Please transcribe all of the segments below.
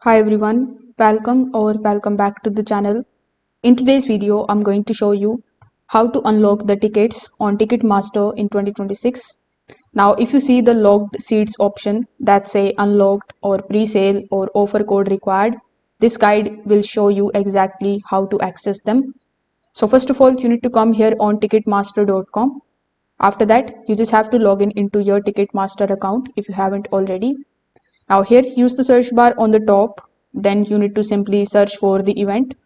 Hi everyone, welcome back to the channel. In today's video, I'm going to show you how to unlock the tickets on Ticketmaster in 2026. Now, if you see the locked seats option that say unlocked or pre-sale or offer code required, this guide will show you exactly how to access them. So first of all, you need to come here on ticketmaster.com. After that, you just have to log in into your Ticketmaster account if you haven't already. Now here, use the search bar on the top. Then you need to simply search for the event.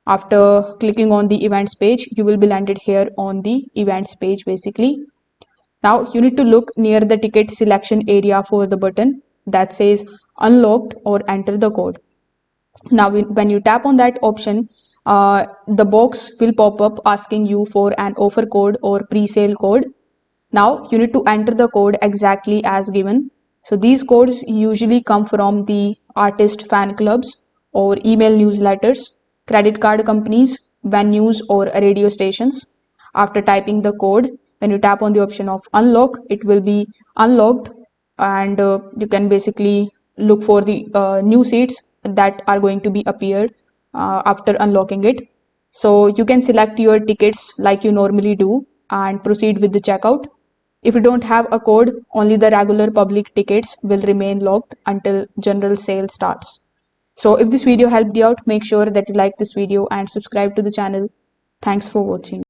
After clicking on the events page, you will be landed here on the events page basically. Now you need to look near the ticket selection area for the button that says unlocked or enter the code. Now when you tap on that option, the box will pop up asking you for an offer code or pre-sale code. Now you need to enter the code exactly as given. So these codes usually come from the artist fan clubs or email newsletters, credit card companies, venues or radio stations. After typing the code, when you tap on the option of unlock, it will be unlocked and you can basically look for the new seats that are going to be appeared after unlocking it. So you can select your tickets like you normally do and proceed with the checkout. If you don't have a code, only the regular public tickets will remain locked until general sale starts. So if this video helped you out, make sure that you like this video and subscribe to the channel. Thanks for watching.